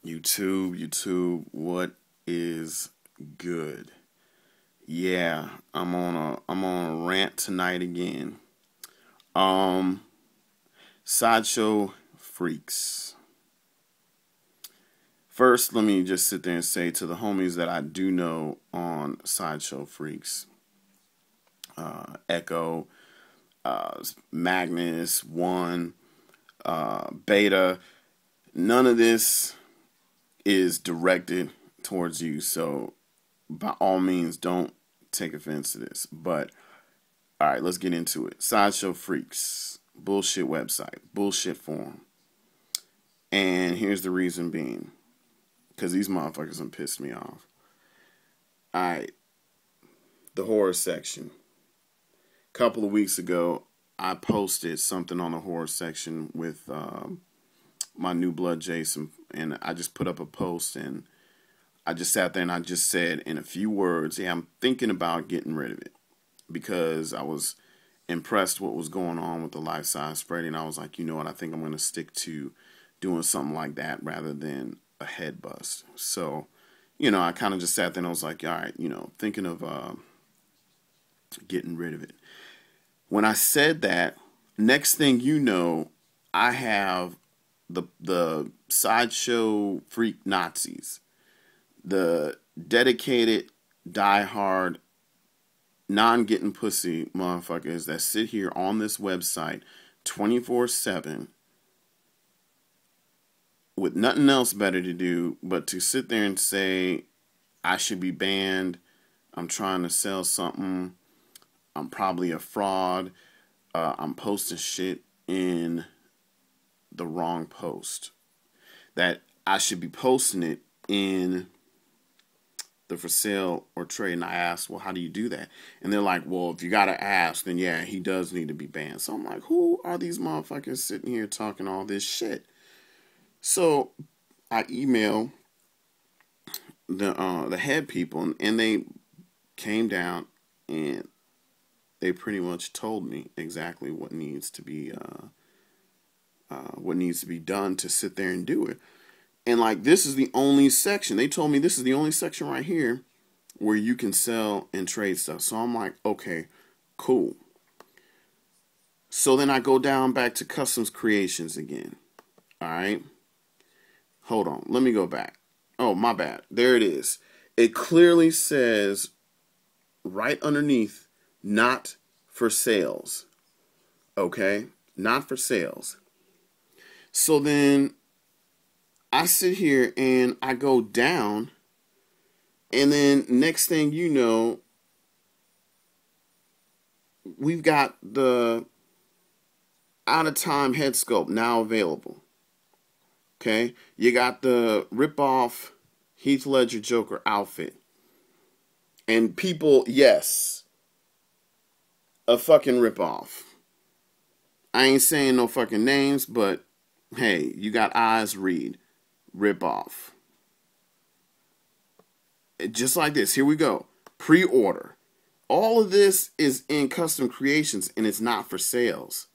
YouTube, what is good? Yeah, I'm on a rant tonight again. Um, Sideshow Freaks. First, let me just sit there and say to the homies that I do know on Sideshow Freaks, Echo, Magnus, One, Beta. None of this is directed towards you, so by all means, don't take offense to this. But all right, let's get into it. Sideshow Freaks, bullshit website, bullshit forum, and here's the reason being, because these motherfuckers have pissed me off. All right, the horror section. A couple of weeks ago, I posted something on the horror section with my new blood Jason, and I just put up a post, and I just sat there and I just said in a few words, yeah, I'm thinking about getting rid of it, because I was impressed what was going on with the life-size spreading. I was like, you know what, I think I'm going to stick to doing something like that rather than a head bust. So, I kind of just sat there and I was like, all right, thinking of getting rid of it. When I said that, next thing you know, I have the Sideshow Freak Nazis, the dedicated, diehard, non-getting pussy motherfuckers that sit here on this website 24/7 with nothing else better to do but to sit there and say, I should be banned, I'm trying to sell something, I'm probably a fraud, I'm posting shit in the wrong post, that I should be posting it in the for sale or trade. And I asked, well, how do you do that? And they're like, well, if you gotta ask, then yeah, he does need to be banned. So I'm like, who are these motherfuckers sitting here talking all this shit? So I email the head people, and they came down and they pretty much told me exactly what needs to be done to sit there and do it. And like, this is the only section. They told me this is the only section right here where you can sell and trade stuff. So I'm like, okay, cool. So then I go down back to customs creations again. All right. Hold on. Let me go back. Oh, my bad. There it is. It clearly says right underneath, not for sales. Okay. Not for sales. So then I sit here and I go down, and then next thing you know, we've got the out of time head sculpt now available. Okay, you got the rip-off Heath Ledger Joker outfit. And people, yes, a fucking rip-off. I ain't saying no fucking names, but hey, you got eyes, read. Rip-off. Just like this. Here we go. Pre-order. All of this is in custom creations, and it's not for sales.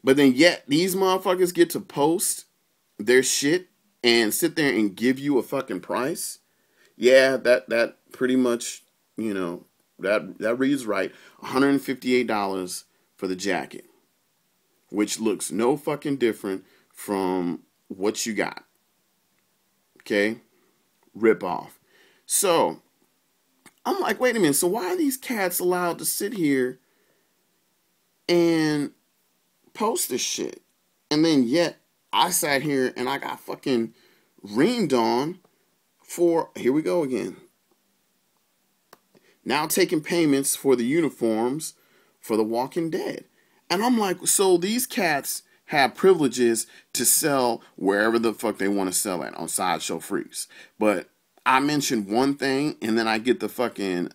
But then yet, these motherfuckers get to post their shit and sit there and give you a fucking price. Yeah, that pretty much, that reads right. $158 for the jacket, which looks no fucking different from what you got. Okay? Rip off. So, I'm like, wait a minute. So why are these cats allowed to sit here and post this shit? And then yet, I sat here and I got fucking reamed on for, here we go again. Now taking payments for the uniforms for The Walking Dead. And I'm like, so these cats have privileges to sell wherever the fuck they want to sell at on Sideshow Freaks. But I mentioned one thing, and then I get the fucking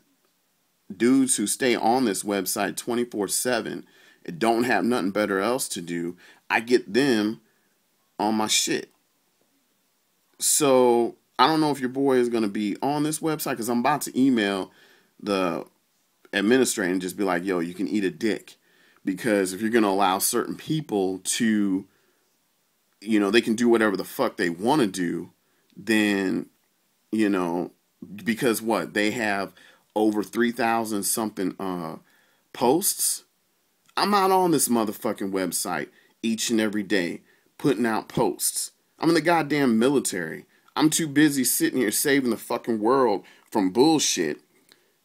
dudes who stay on this website 24/7 and don't have nothing better else to do. I get them on my shit. So I don't know if your boy is going to be on this website, because I'm about to email the administrator and just be like, yo, you can eat a dick. Because if you're going to allow certain people to they can do whatever the fuck they want to do, then, you know, because what? They have over 3,000 something posts. I'm not on this motherfucking website each and every day putting out posts. I'm in the goddamn military. I'm too busy sitting here saving the fucking world from bullshit,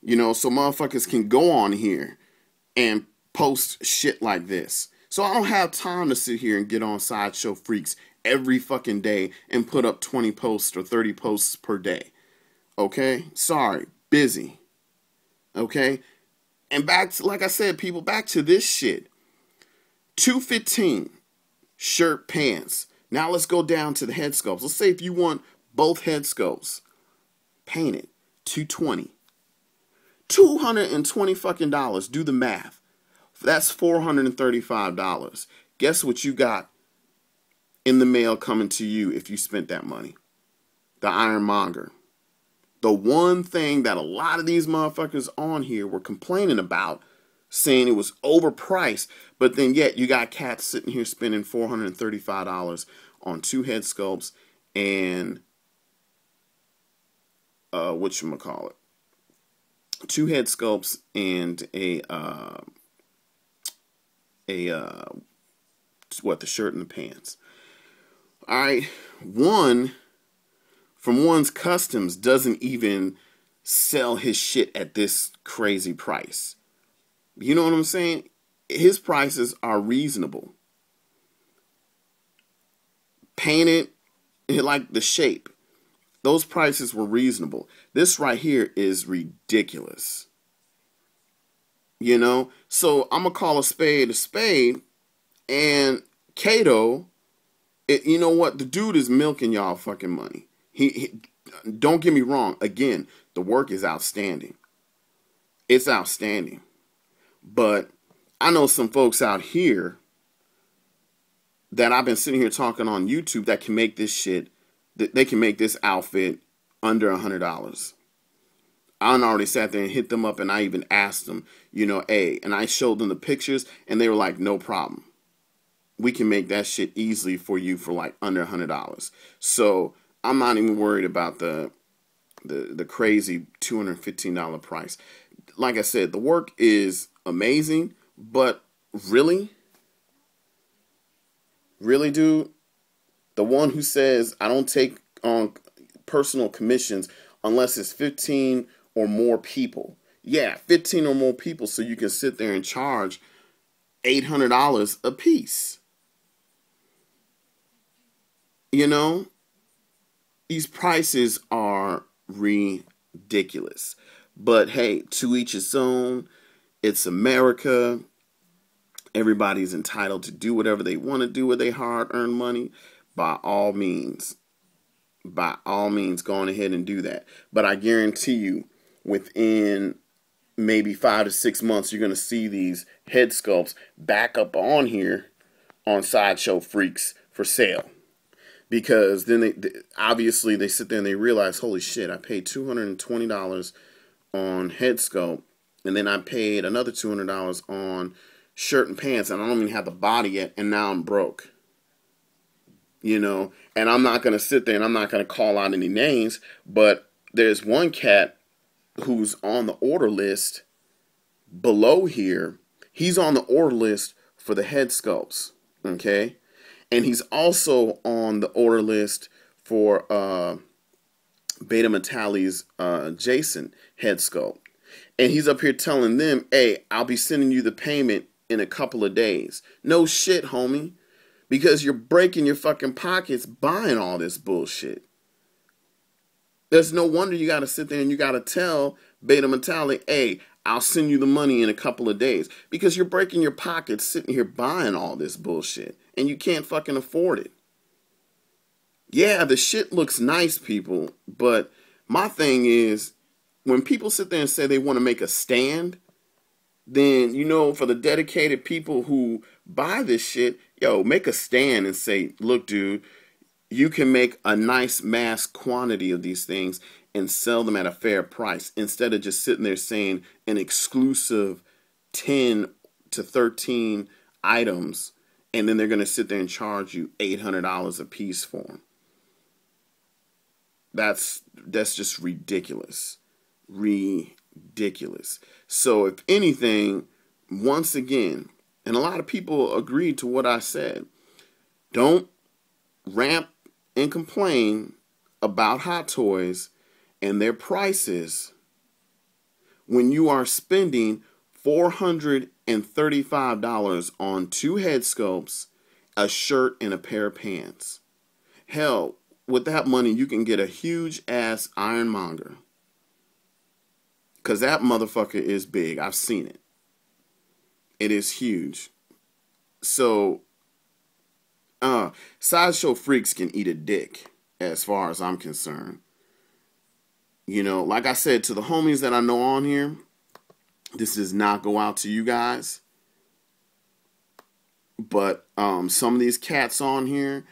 so motherfuckers can go on here and post shit like this. So I don't have time to sit here and get on Sideshow Freaks every fucking day and put up 20 posts or 30 posts per day. Okay? Sorry. Busy. Okay? And back to, like I said, people, back to this shit. $215 shirt, pants. Now let's go down to the head sculpts. Let's say if you want both head sculpts painted, $220. $220 fucking dollars. Do the math. That's $435. Guess what you got in the mail coming to you if you spent that money? The Ironmonger. The one thing that a lot of these motherfuckers on here were complaining about, saying it was overpriced, but then yet you got cats sitting here spending $435 on 2 head sculpts and whatchamacallit, 2 head sculpts and the shirt and the pants. All right, one from One's Customs doesn't even sell his shit at this crazy price. You know what I'm saying? His prices are reasonable. Painted, like the shape, those prices were reasonable. This right here is ridiculous. So I'm going to call a spade, and Kato, you know what? The dude is milking y'all fucking money. He don't get me wrong. Again, the work is outstanding. It's outstanding. But I know some folks out here that I've been sitting here talking on YouTube that can make this shit, that they can make this outfit under $100. I already sat there and hit them up, and I even asked them, and I showed them the pictures, and they were like, no problem. We can make that shit easily for you for like under $100. So I'm not even worried about the crazy $215 price. Like I said, the work is amazing, but really, dude, the one who says I don't take on personal commissions unless it's 15 or more people. Yeah, 15 or more people, so you can sit there and charge $800 a piece. These prices are ridiculous. But hey, to each his own. It's America. Everybody's entitled to do whatever they want to do with their hard-earned money. By all means, go on ahead and do that. But I guarantee you, within maybe 5 to 6 months, you're going to see these head sculpts back up on here on Sideshow Freaks for sale. Because then they obviously sit there and they realize, holy shit, I paid $220 on head sculpt, and then I paid another $200 on shirt and pants, and I don't even have the body yet, and now I'm broke. And I'm not going to sit there and I'm not going to call out any names, but there's one cat who's on the order list below here. He's on the order list for the head sculpts, okay? And he's also on the order list for Beta Metalli's Jason head sculpt. And he's up here telling them, hey, I'll be sending you the payment in a couple of days. No shit, homie. Because you're breaking your fucking pockets buying all this bullshit. There's no wonder you got to sit there and you got to tell Beta Metallic, hey, I'll send you the money in a couple of days. Because you're breaking your pockets sitting here buying all this bullshit. And you can't fucking afford it. Yeah, the shit looks nice, people. But my thing is, when people sit there and say they want to make a stand, then, for the dedicated people who buy this shit, make a stand and say, look, dude, you can make a nice mass quantity of these things and sell them at a fair price instead of just sitting there saying an exclusive 10 to 13 items And then they're going to sit there and charge you $800 a piece for them. That's just ridiculous. Ridiculous. So if anything, once again, and a lot of people agreed to what I said, don't ramp and complain about Hot Toys and their prices when you are spending $435 on 2 head sculpts, a shirt, and a pair of pants. Hell, with that money, you can get a huge ass ironmonger. Because that motherfucker is big. I've seen it. It is huge. So, Sideshow Freaks can eat a dick, as far as I'm concerned. You know, like I said, to the homies that I know on here, this does not go out to you guys. But some of these cats on here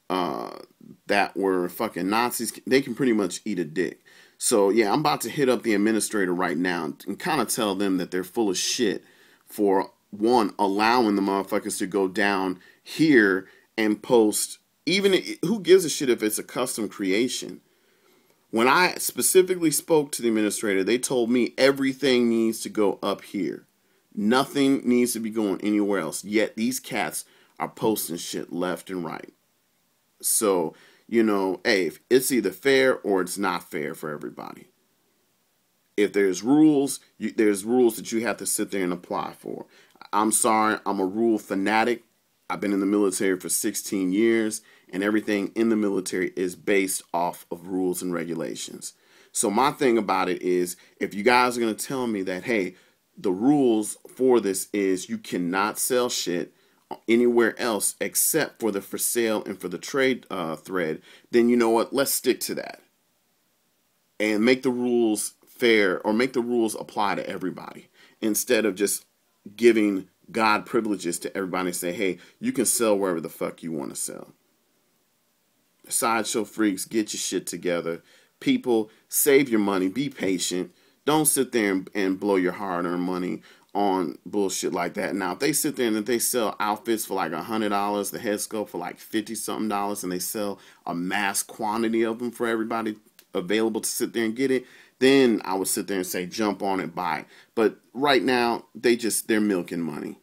that were fucking Nazis, they can pretty much eat a dick. So, yeah, I'm about to hit up the administrator right now and kind of tell them that they're full of shit for, one, allowing the motherfuckers to go down here and post, even, who gives a shit if it's a custom creation? When I specifically spoke to the administrator, they told me everything needs to go up here. Nothing needs to be going anywhere else. Yet these cats are posting shit left and right. So, you know, hey, it's either fair or it's not fair for everybody. If there's rules, there's rules that you have to sit there and apply for. I'm sorry, I'm a rule fanatic. I've been in the military for 16 years, and everything in the military is based off of rules and regulations. So my thing about it is, if you guys are going to tell me that, hey, the rules for this is you cannot sell shit anywhere else except for the for sale and for the trade thread, then you know what? Let's stick to that. And make the rules fair, or make the rules apply to everybody, instead of just giving God privileges to everybody and say, hey, you can sell wherever the fuck you want to sell. Sideshow Freaks, get your shit together. People, save your money. Be patient. Don't sit there and blow your hard-earned money on bullshit like that. Now, if they sit there and if they sell outfits for like $100, the head sculpt for like $50-something, and they sell a mass quantity of them for everybody available to sit there and get it, then I would sit there and say, jump on it, buy it. But right now, they're milking money.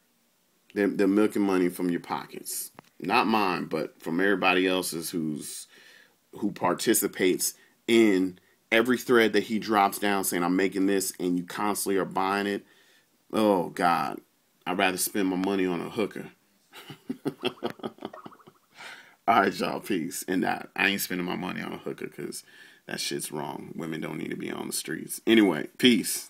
They're milking money from your pockets. Not mine, but from everybody else's who participates in every thread that he drops down saying, I'm making this, and you constantly are buying it. Oh, God. I'd rather spend my money on a hooker. All right, y'all. Peace. And I ain't spending my money on a hooker because that shit's wrong. Women don't need to be on the streets. Anyway, peace.